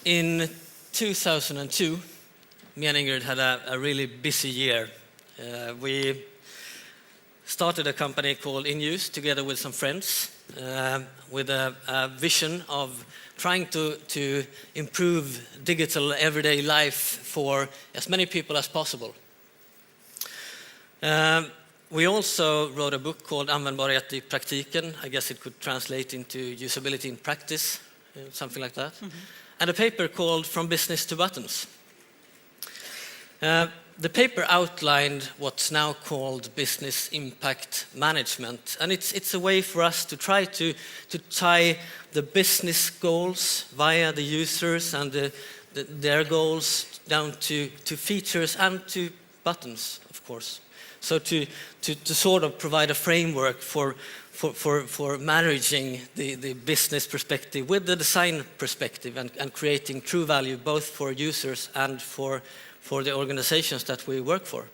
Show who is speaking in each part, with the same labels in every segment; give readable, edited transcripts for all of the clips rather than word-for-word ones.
Speaker 1: In 2002, me and Ingrid had a really busy year. We started a company called inUse together with some friends with a vision of trying to improve digital everyday life for as many people as possible. We also wrote a book called Användbarhet i praktiken. I guess it could translate into usability in practice, something like that. Mm-hmm. And a paper called From Business to Buttons. The paper outlined what's now called business impact management, and it's a way for us to try to tie the business goals via the users and their goals down to features and to buttons, of course. So to sort of provide a framework for managing the business perspective with the design perspective and creating true value both for users and for the organizations that we work for.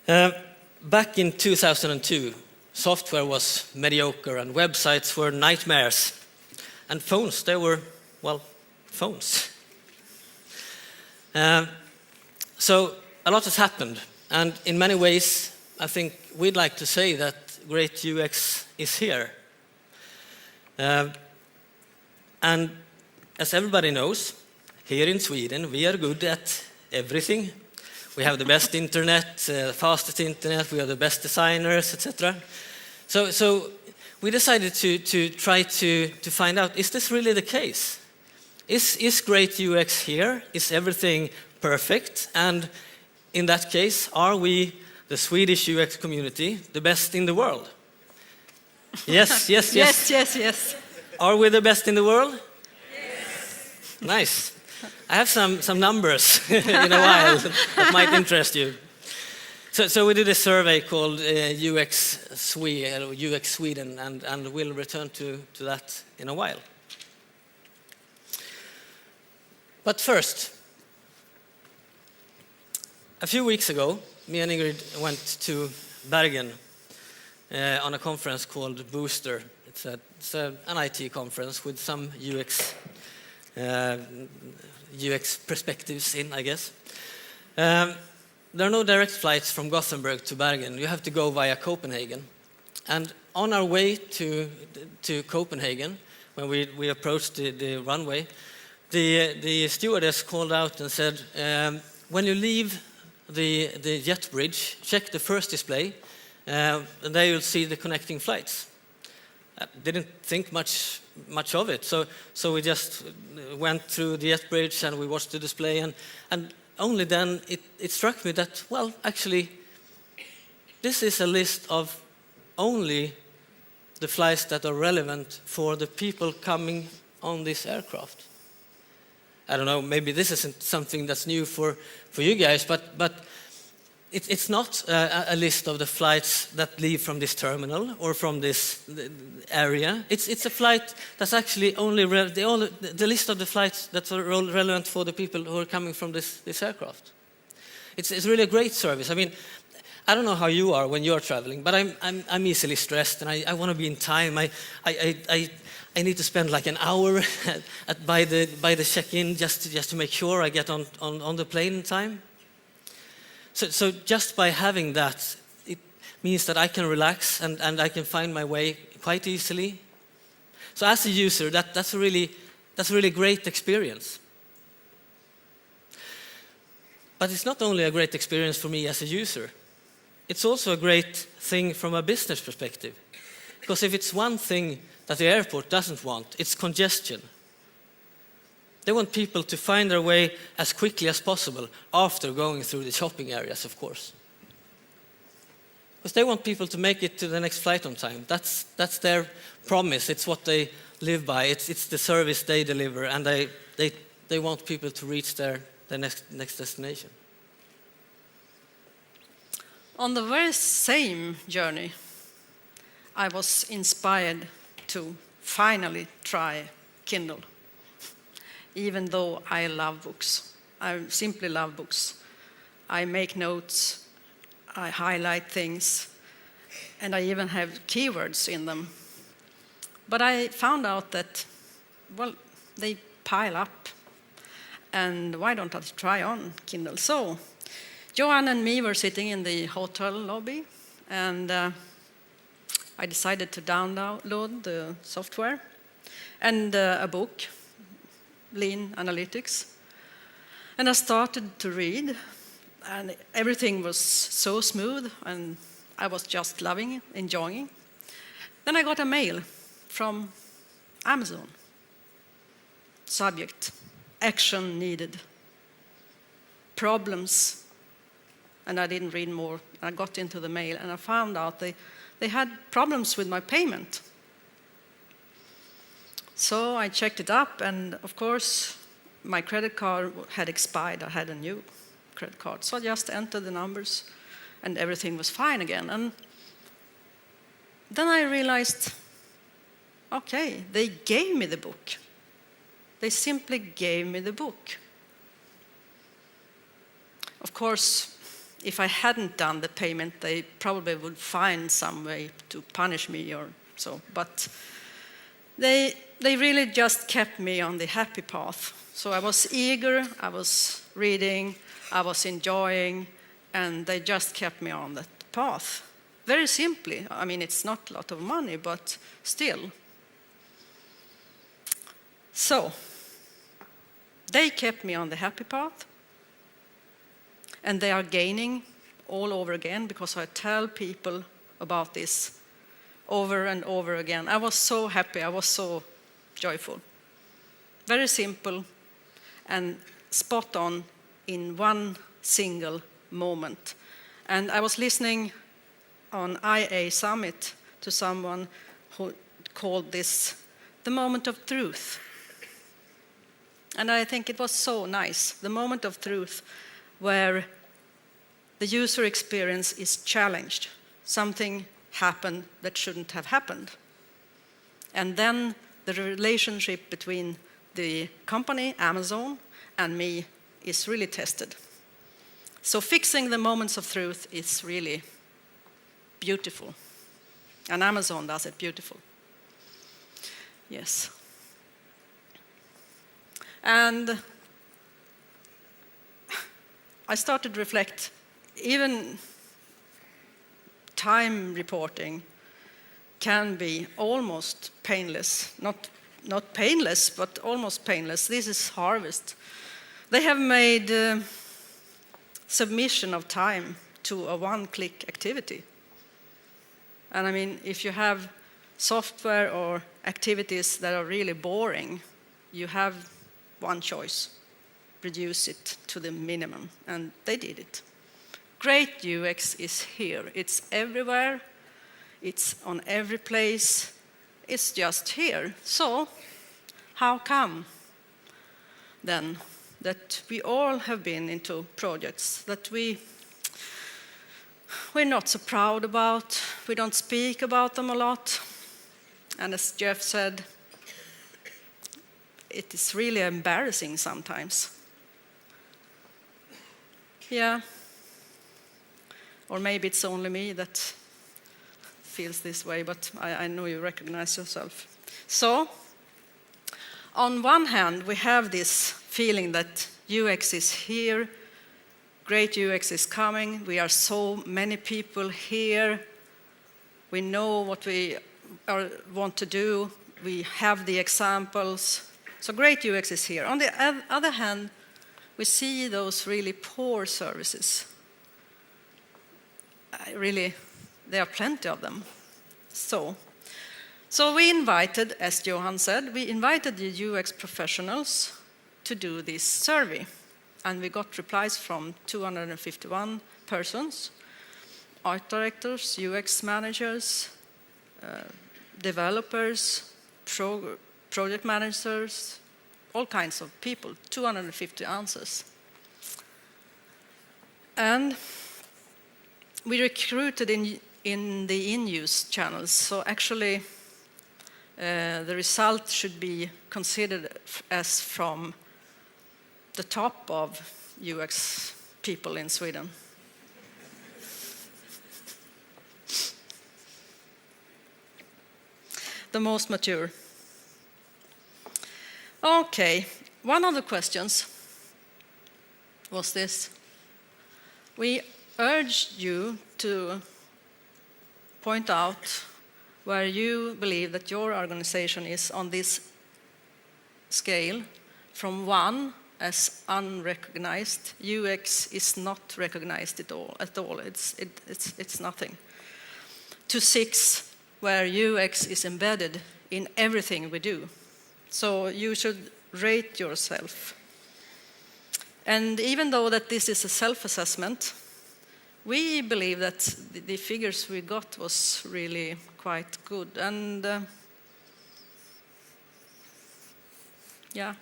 Speaker 1: Back in 2002, software was mediocre and websites were nightmares. And phones, they were, well, phones. So a lot has happened. And in many ways, I think we'd like to say that great UX is here. And as everybody knows, here in Sweden, we are good at everything. We have the best internet, fastest internet, we are the best designers, etc. So we decided to try to find out, is this really the case? Is great UX here? Is everything perfect? And in that case, are we, the Swedish UX community, the best in the world? Yes.
Speaker 2: Yes.
Speaker 1: Are we the best in the world? Yes. Nice. I have some numbers in a while that might interest you. So we did a survey called UX Sweden, and we'll return to that in a while. But first, a few weeks ago, me and Ingrid went to Bergen on a conference called Booster. It's an IT conference with some UX perspectives in, I guess. There are no direct flights from Gothenburg to Bergen. You have to go via Copenhagen. And on our way to Copenhagen, when we approached the runway, the stewardess called out and said, when you leave the jet bridge, check the first display, and there you'll see the connecting flights. I didn't think much of it, so we just went through the jet bridge and we watched the display, and only then it struck me that, well, actually, this is a list of only the flights that are relevant for the people coming on this aircraft. I don't know, maybe this isn't something that's new for you guys, but it's not a list of the flights that leave from this terminal or from this area. It's a flight that's actually only the list of the flights that are relevant for the people who are coming from this aircraft. It's really a great service. I mean, I don't know how you are when you're traveling, but I'm easily stressed and I want to be in time. I need to spend like an hour by the check-in just to make sure I get on the plane in time. So just by having that, it means that I can relax and I can find my way quite easily. So as a user, that's a really great experience. But it's not only a great experience for me as a user. It's also a great thing from a business perspective. Because if it's one thing that the airport doesn't want, it's congestion. They want people to find their way as quickly as possible after going through the shopping areas, of course. Because they want people to make it to the next flight on time. That's their promise. It's what they live by. It's the service they deliver, and they want people to reach their next destination.
Speaker 2: On the very same journey, I was inspired to finally try Kindle. Even though I love books. I simply love books. I make notes, I highlight things, and I even have keywords in them. But I found out that, well, they pile up. And why don't I try on Kindle? So Johan and me were sitting in the hotel lobby, and I decided to download the software and a book, Lean Analytics. And I started to read, and everything was so smooth, and I was just loving it, enjoying it. Then I got a mail from Amazon. Subject, action needed. Problems. And I didn't read more. I got into the mail, and I found out they had problems with my payment. So I checked it up, and of course, my credit card had expired. I had a new credit card. So I just entered the numbers, and everything was fine again. And then I realized, okay, they gave me the book. They simply gave me the book. Of course, if I hadn't done the payment, they probably would find some way to punish me or so. But they really just kept me on the happy path. So I was eager, I was reading, I was enjoying, and they just kept me on that path. Very simply. I mean, it's not a lot of money, but still. So they kept me on the happy path, and they are gaining all over again because I tell people about this over and over again. I was so happy, I was so joyful. Very simple and spot on in one single moment. And I was listening on IA Summit to someone who called this the moment of truth. And I think it was so nice, the moment of truth where the user experience is challenged. Something happened that shouldn't have happened. And then the relationship between the company, Amazon, and me is really tested. So fixing the moments of truth is really beautiful. And Amazon does it beautiful. Yes. And I started to reflect, even time reporting can be almost painless. Not painless, but almost painless. This is Harvest. They have made submission of time to a one-click activity. And I mean, if you have software or activities that are really boring, you have one choice: reduce it to the minimum. And they did it. Great UX is here. It's everywhere. It's on every place. It's just here. So how come then that we all have been into projects that we're not so proud about, we don't speak about them a lot, and as Jeff said, it is really embarrassing sometimes. Yeah. Or maybe it's only me that feels this way, but I know you recognize yourself. So, on one hand, we have this feeling that UX is here, great UX is coming, we are so many people here, we know what we want to do, we have the examples, so great UX is here. On the other hand, we see those really poor services. There are plenty of them. So we invited, as Johan said, we invited the UX professionals to do this survey. And we got replies from 251 persons, art directors, UX managers, developers, project managers, all kinds of people, 250 answers. And we recruited in the inUse channels, so actually the result should be considered as from the top of UX people in Sweden. The most mature. Okay, one of the questions was this. We urged you to point out where you believe that your organization is on this scale from 1 as unrecognized. UX is not recognized at all. It's nothing. To 6, where UX is embedded in everything we do. So you should rate yourself. And even though that this is a self-assessment, we believe that the figures we got was really quite good. And yeah,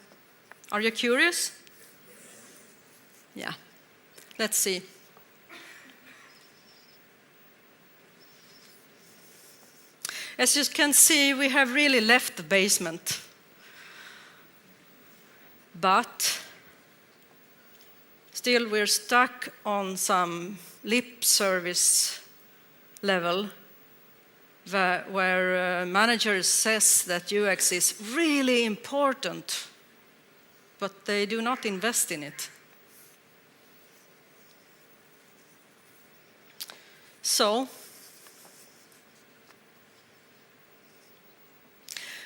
Speaker 2: are you curious? Yeah, let's see. As you can see, we have really left the basement. But still we're stuck on some lip service level where managers says that UX is really important, but they do not invest in it. So,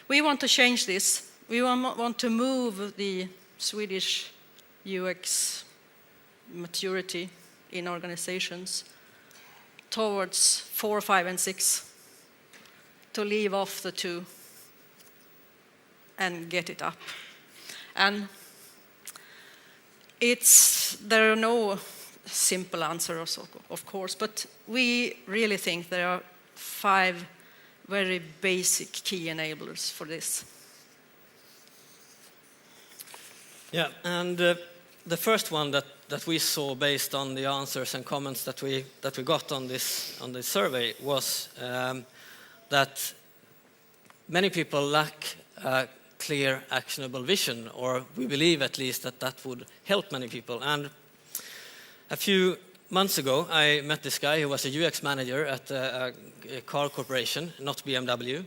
Speaker 2: we want to change this. We want to move the Swedish UX maturity in organizations towards 4, 5, and 6, to leave off the 2 and get it up. And there are no simple answers, of course, but we really think there are 5 very basic key enablers for this.
Speaker 1: Yeah, and the first one that we saw based on the answers and comments that we got on this survey was that many people lack a clear, actionable vision, or we believe at least that would help many people. And a few months ago, I met this guy who was a UX manager at a car corporation, not BMW.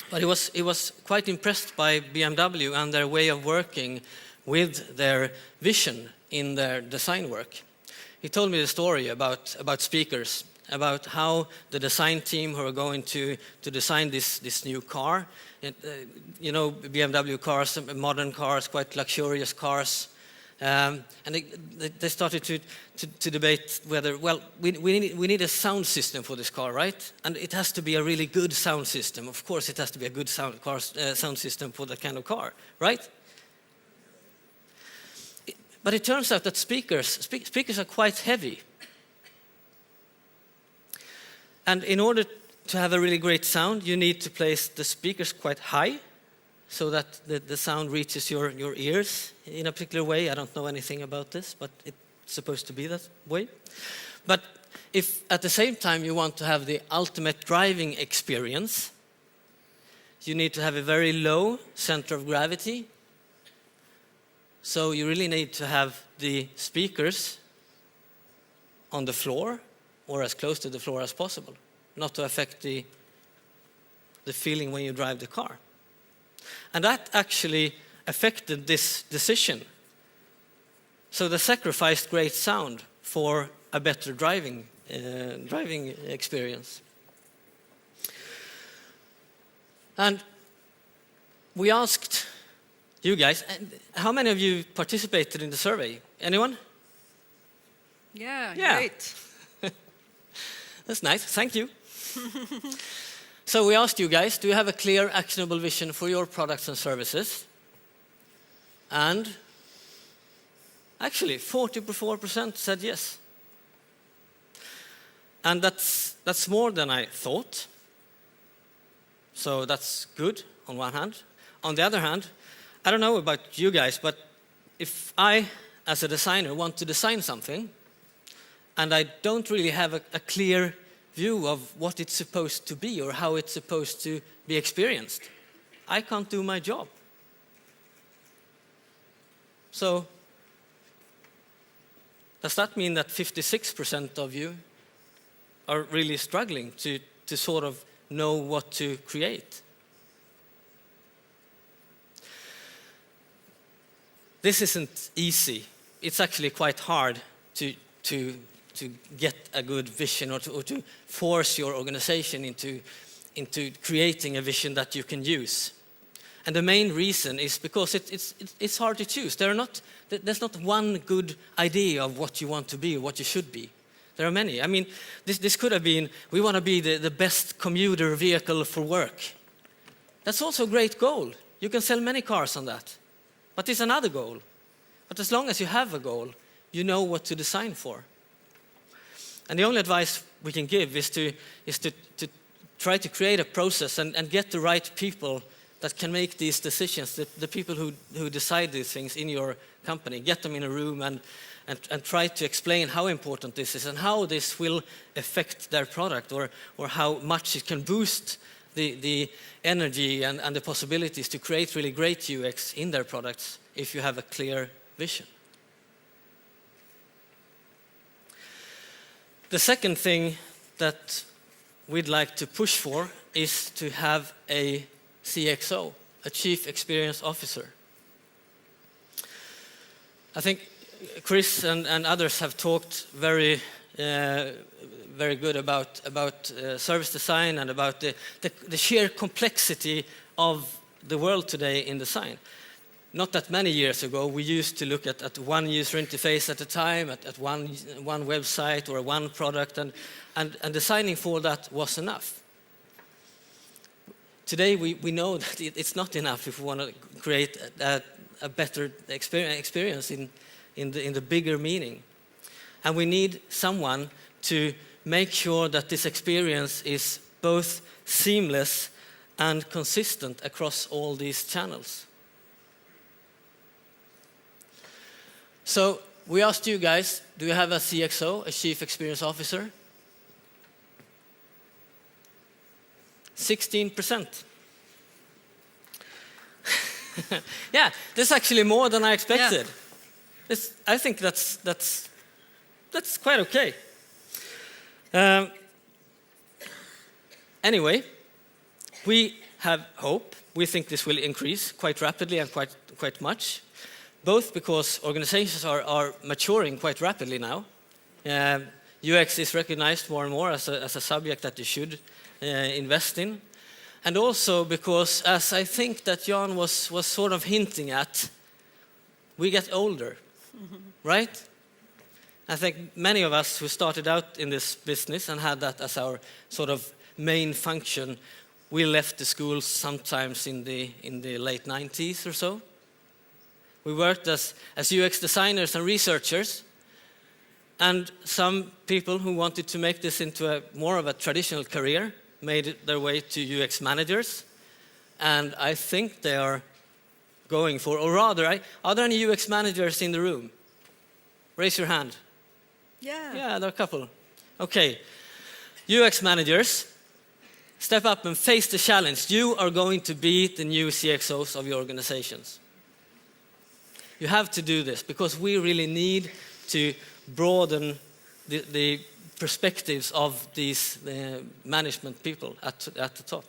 Speaker 1: But he was quite impressed by BMW and their way of working with their vision in their design work. He told me the story about speakers, about how the design team who are going to design this new car, BMW cars, modern cars, quite luxurious cars, and they started to debate whether, well, we need a sound system for this car, right? And it has to be a really good sound system. Of course, it has to be a good sound system for that kind of car, right? But it turns out that speakers are quite heavy. And in order to have a really great sound, you need to place the speakers quite high so that the sound reaches your ears in a particular way. I don't know anything about this, but it's supposed to be that way. But if at the same time you want to have the ultimate driving experience, you need to have a very low center of gravity. So you really need to have the speakers on the floor or as close to the floor as possible, not to affect the feeling when you drive the car. And that actually affected this decision. So they sacrificed great sound for a better driving experience. And we asked you guys, how many of you participated in the survey? Anyone?
Speaker 2: Yeah,
Speaker 1: Yeah.
Speaker 2: great.
Speaker 1: That's nice, thank you. So we asked you guys, do you have a clear, actionable vision for your products and services? And actually, 44% said yes. And that's more than I thought. So that's good on one hand. On the other hand, I don't know about you guys, but if I, as a designer, want to design something, and I don't really have a clear view of what it's supposed to be or how it's supposed to be experienced, I can't do my job. So, does that mean that 56% of you are really struggling to sort of know what to create? this isn't easy. It's actually quite hard to get a good vision or to force your organization into creating a vision that you can use. And the main reason is because it's hard to choose. There's not one good idea of what you want to be or what you should be. There are many. I mean, this could have been, we want to be the best commuter vehicle for work. That's also a great goal. You can sell many cars on that. But it's another goal. But as long as you have a goal, you know what to design for. And the only advice we can give is to try to create a process and get the right people that can make these decisions, the people who decide these things in your company. Get them in a room and try to explain how important this is and how this will affect their product or how much it can boost the energy and the possibilities to create really great UX in their products if you have a clear vision. The second thing that we'd like to push for is to have a CXO, a Chief Experience Officer. I think Chris and others have talked very good about service design and about the sheer complexity of the world today in design. Not that many years ago, we used to look at one user interface at a time, at one website or one product, and designing for that was enough. Today, we know that it's not enough if we want to create a better experience in the bigger meaning. And we need someone to make sure that this experience is both seamless and consistent across all these channels. So we asked you guys, do you have a CXO, a Chief Experience Officer? 16%. Yeah, that's actually more than I expected. Yeah. I think that's quite okay. Anyway, we have hope. We think this will increase quite rapidly and quite much, both because organizations are maturing quite rapidly now. UX is recognized more and more as a subject that you should invest in. And also because, as I think that Johan was sort of hinting at, we get older, right? I think many of us who started out in this business and had that as our sort of main function, we left the schools sometimes in the late 90s or so. We worked as UX designers and researchers, and some people who wanted to make this into more of a traditional career made their way to UX managers, and I think they are going for, or rather, are there any UX managers in the room? Raise your hand.
Speaker 2: Yeah.
Speaker 1: Yeah, there are a couple. Okay. UX managers, step up and face the challenge. You are going to be the new CXOs of your organizations. You have to do this because we really need to broaden the perspectives of these management people at the top.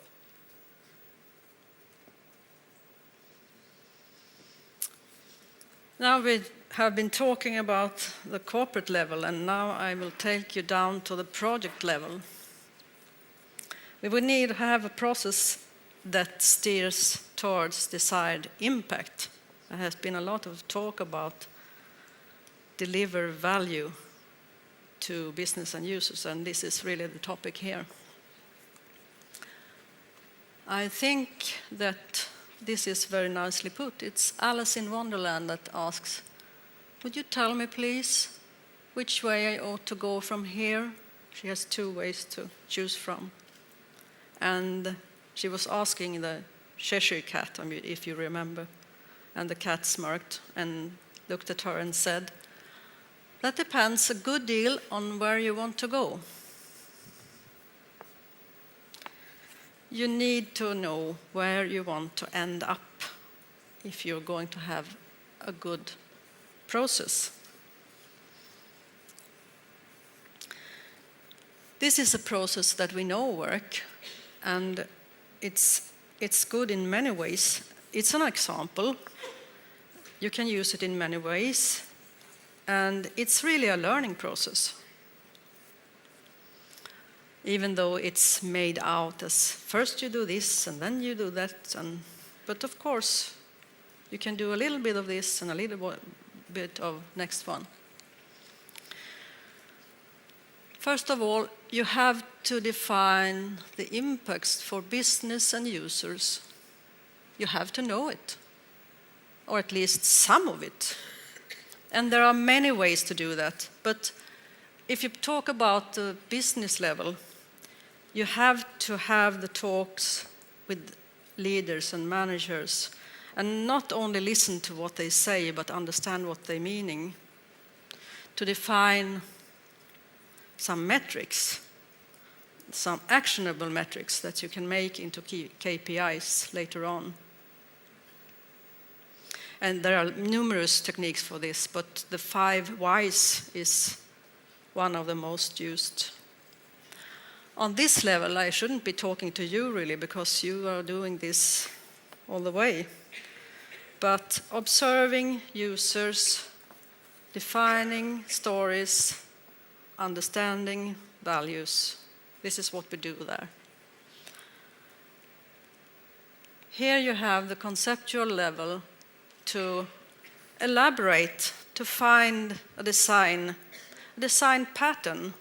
Speaker 2: Now we have been talking about the corporate level, and now I will take you down to the project level. We will need to have a process that steers towards desired impact. There has been a lot of talk about deliver value to business and users, and this is really the topic here. I think that this is very nicely put. It's Alice in Wonderland that asks, would you tell me, please, which way I ought to go from here? She has two ways to choose from. And she was asking the Cheshire cat, if you remember, and the cat smirked and looked at her and said, that depends a good deal on where you want to go. You need to know where you want to end up if you're going to have a good process. This is a process that we know works, and it's good in many ways. It's an example. You can use it in many ways, and it's really a learning process. Even though it's made out as first you do this and then you do that, but of course you can do a little bit of this and a little bit of next one. First of all, you have to define the impacts for business and users. You have to know it, or at least some of it. And there are many ways to do that. But if you talk about the business level, you have to have the talks with leaders and managers, and not only listen to what they say, but understand what they're meaning, to define some metrics, some actionable metrics that you can make into KPIs later on. And there are numerous techniques for this, but the 5 whys is one of the most used. On this level, I shouldn't be talking to you really, because you are doing this all the way. But observing users, defining stories, understanding values, this is what we do there. Here you have the conceptual level to elaborate, to find a design pattern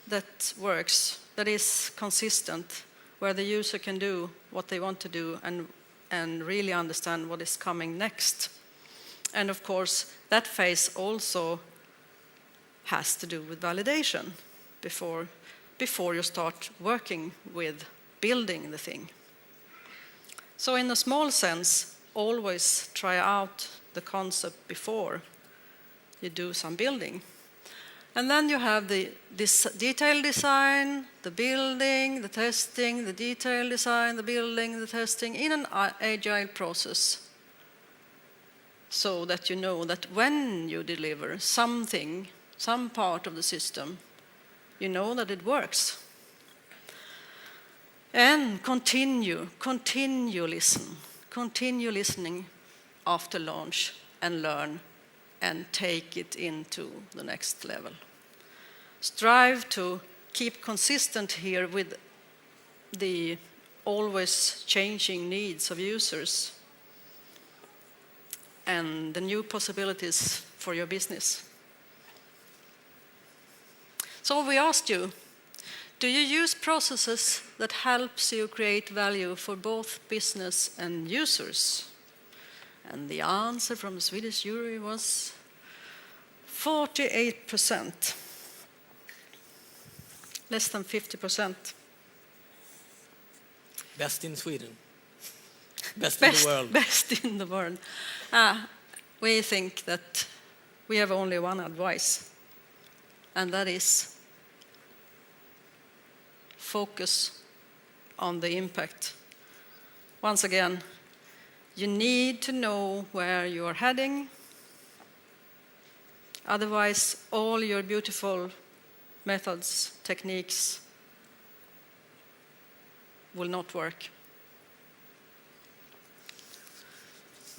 Speaker 2: that works, that is consistent, where the user can do what they want to do and really understand what is coming next. And of course, that phase also has to do with validation before you start working with building the thing. So in a small sense, always try out the concept before you do some building. And then you have this detailed design, the building, the testing, the detailed design, the building, the testing in an agile process, so that you know that when you deliver something, some part of the system, you know that it works. And continue listening after launch and learn and take it into the next level. Strive to keep consistent here with the always changing needs of users and the new possibilities for your business. So we asked you, do you use processes that helps you create value for both business and users? And the answer from the Swedish jury was 48%. Less than 50%.
Speaker 1: Best in Sweden. Best in the world.
Speaker 2: Best in the world. We think that we have only one advice, and that is focus on the impact. Once again, you need to know where you are heading. Otherwise, all your beautiful methods, techniques will not work.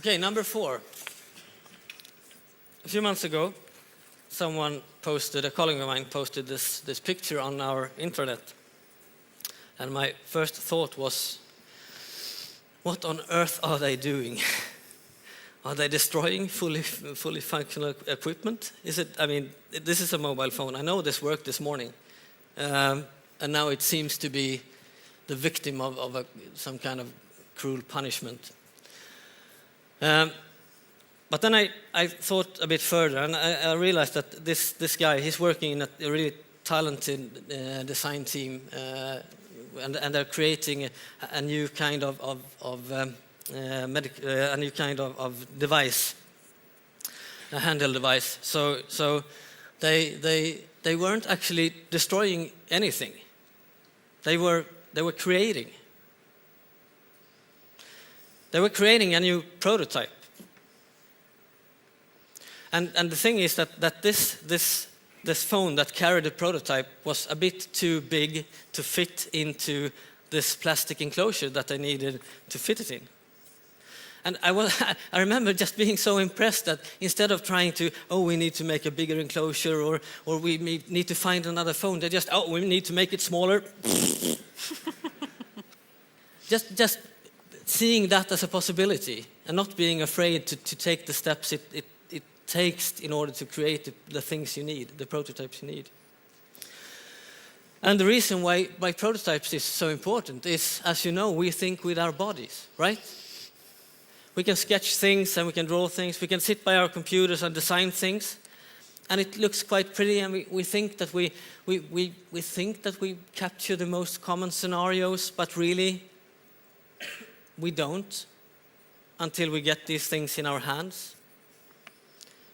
Speaker 1: Okay, number 4. A few months ago, a colleague of mine posted this picture on our intranet. And my first thought was, what on earth are they doing? Are they destroying fully functional equipment? This is a mobile phone. I know this worked this morning. And now it seems to be the victim of some kind of cruel punishment. But then I thought a bit further, and I realized that this guy, he's working in a really talented design team, and they're creating a new kind of device, a handheld device. So they weren't actually destroying anything. They were creating. They were creating a new prototype. And the thing is that this phone that carried the prototype was a bit too big to fit into this plastic enclosure that they needed to fit it in. And I remember just being so impressed that instead of trying to, we need to make a bigger enclosure or we need to find another phone, they just, we need to make it smaller. just seeing that as a possibility and not being afraid to take the steps it takes in order to create the things you need, the prototypes you need. And the reason why prototypes is so important is, as you know, we think with our bodies, right? We can sketch things and we can draw things. We can sit by our computers and design things, and it looks quite pretty. And we think that we think that we capture the most common scenarios, but really we don't until we get these things in our hands.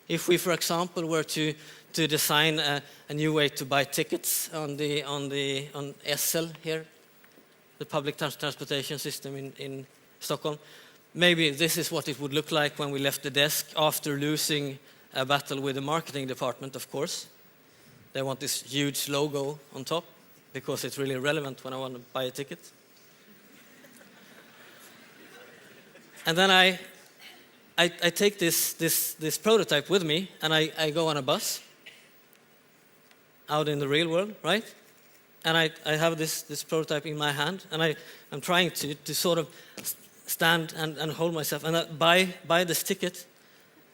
Speaker 1: If we, for example, were to design a new way to buy tickets on SL here, the public transportation system in Stockholm. Maybe this is what it would look like when we left the desk after losing a battle with the marketing department, of course. They want this huge logo on top because it's really relevant when I want to buy a ticket. And then I take this prototype with me and I go on a bus out in the real world, right? And I have this prototype in my hand, and I'm trying to sort of stand and hold myself and buy this ticket.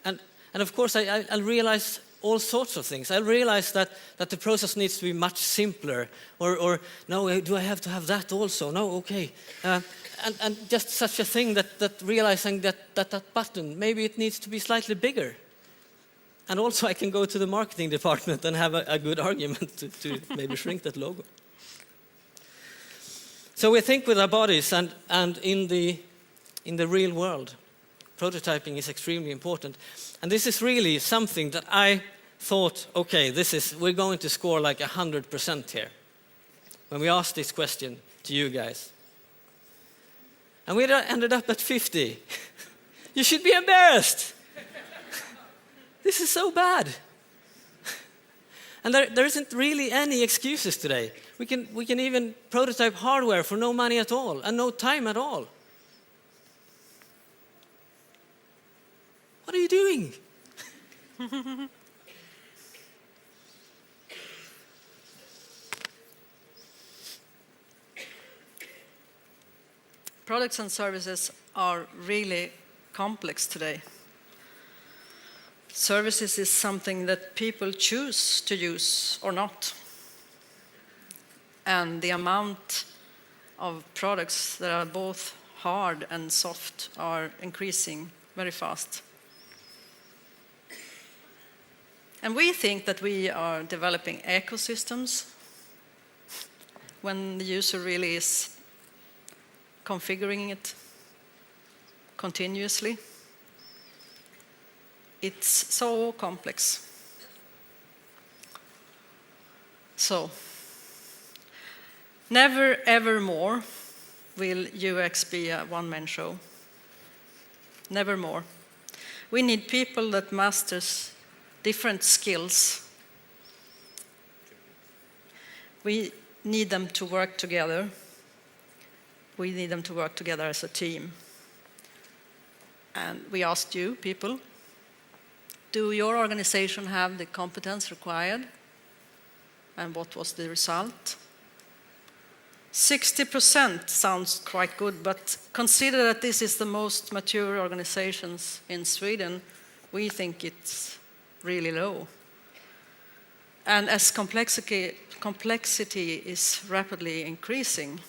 Speaker 1: And of course I'll realize all sorts of things. I'll realize that the process needs to be much simpler, or no, do I have to have that also? No, okay. And just such a thing that realizing that button, maybe it needs to be slightly bigger. And also I can go to the marketing department and have a good argument to maybe shrink that logo. So we think with our bodies, and in the real world, prototyping is extremely important. And this is really something that I thought, okay, we're going to score like 100% here when we asked this question to you guys. And we ended up at 50. You should be embarrassed. This is so bad. And there isn't really any excuses today. We can even prototype hardware for no money at all and no time at all. What are you doing?
Speaker 2: Products and services are really complex today. Services is something that people choose to use or not. And the amount of products that are both hard and soft are increasing very fast. And we think that we are developing ecosystems when the user really is configuring it continuously. It's so complex. So, never ever more will UX be a one-man show. Never more. We need people that masters different skills. We need them to work together. We need them to work together as a team. And we asked you, people, do your organization have the competence required? And what was the result? 60% sounds quite good, but consider that this is the most mature organizations in Sweden. We think it's really low. And as complexity is rapidly increasing,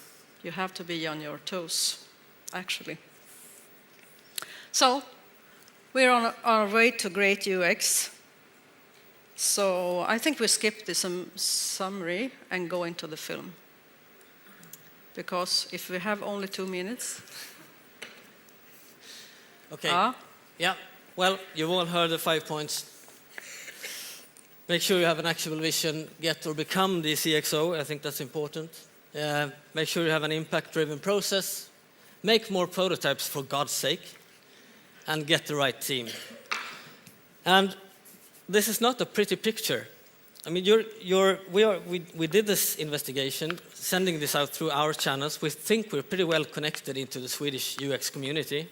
Speaker 2: you have to be on your toes, actually. So, we're on our way to great UX. So I think we skip this summary and go into the film. Because if we have only 2 minutes.
Speaker 1: Okay. Yeah. Well, you've all heard the 5 points. Make sure you have an actual vision, get or become the CXO. I think that's important. Make sure you have an impact-driven process. Make more prototypes, for God's sake. And get the right team. And this is not a pretty picture. I mean, we did this investigation, sending this out through our channels. We think we're pretty well connected into the Swedish UX community.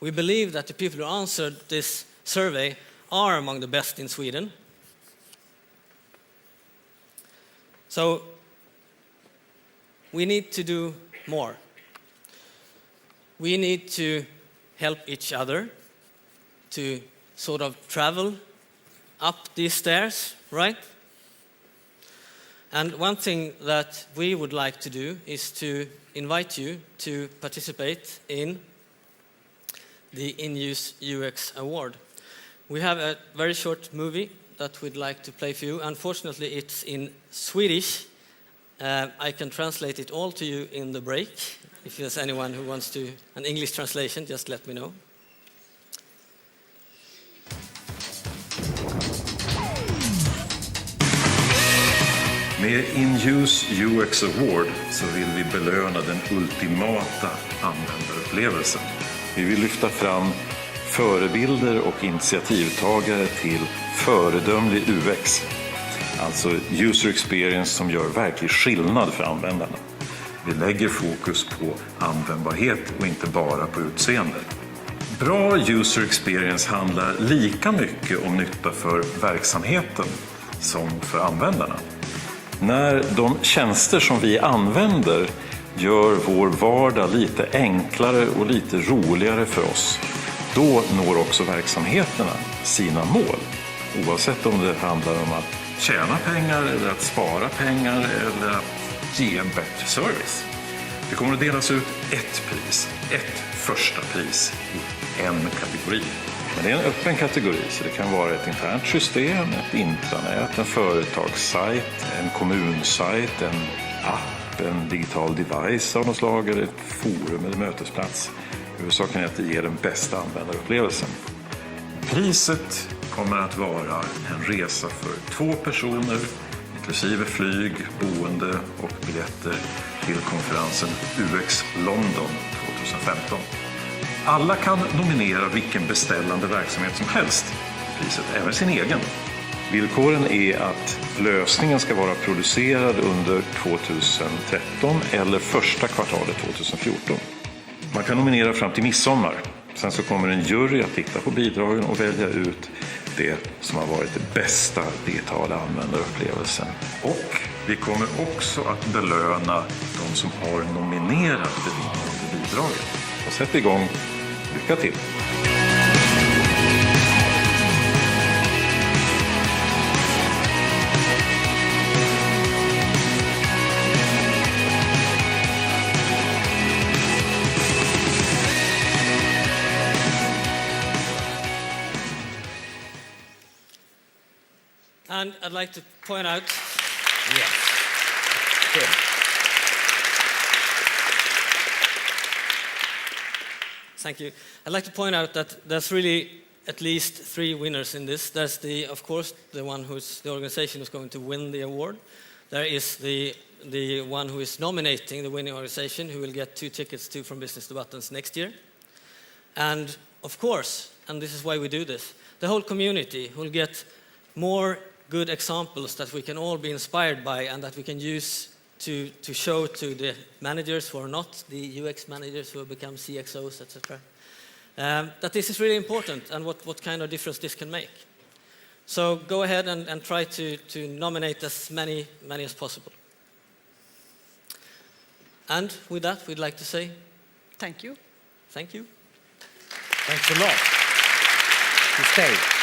Speaker 1: we believe that the people who answered this survey are among the best in Sweden. So we need to do more. We need to help each other to sort of travel up these stairs, right? And one thing that we would like to do is to invite you to participate in the inUse UX Award. We have a very short movie that we'd like to play for you. Unfortunately, it's in Swedish. I can translate it all to you in the break. If there's anyone who wants to an English translation, just let me know.
Speaker 3: Med inUse UX Award så vill vi belöna den ultimata användarupplevelsen. Vi vill lyfta fram förebilder och initiativtagare till föredömlig UX. Alltså user experience som gör verklig skillnad för användarna. Vi lägger fokus på användbarhet och inte bara på utseende. Bra user experience handlar lika mycket om nytta för verksamheten som för användarna. När de tjänster som vi använder gör vår vardag lite enklare och lite roligare för oss, då når också verksamheterna sina mål. Oavsett om det handlar om att tjäna pengar eller att spara pengar eller att ge en bättre service. Det kommer att delas ut ett första pris i en kategori. Men det är en öppen kategori, så det kan vara ett internt system, ett intranät, en företagssajt, en kommunsajt, en app, en digital device av något slag eller ett forum eller mötesplats. Huvudsaken är att det ger den bästa användarupplevelsen. Priset kommer att vara en resa för 2 personer, inklusive flyg, boende och biljetter till konferensen UX London 2015. Alla kan nominera vilken beställande verksamhet som helst, priset även sin egen. Villkoren är att lösningen ska vara producerad under 2013 eller första kvartalet 2014. Man kan nominera fram till midsommar. Sen så kommer en jury att titta på bidragen och välja ut det som har varit det bästa digitala användarupplevelsen. Och vi kommer också att belöna de som har nominerat det vinnande bidraget. Och sätt igång. Lycka till!
Speaker 1: And I'd like to point out...
Speaker 4: Yes. Good.
Speaker 1: Thank you. I'd like to point out that there's really at least 3 winners in this. There's of course, the one who's the organization who's going to win the award. There is the one who is nominating the winning organization, who will get 2 tickets to From Business to Buttons next year. And of course, and this is why we do this, the whole community will get more good examples that we can all be inspired by and that we can use to show to the managers who are not the UX managers who have become CXOs, etc. That this is really important and what kind of difference this can make. So go ahead and try to nominate as many as possible. And with that, we'd like to say
Speaker 2: Thank you.
Speaker 1: thank you.
Speaker 4: Thanks a lot. You stay.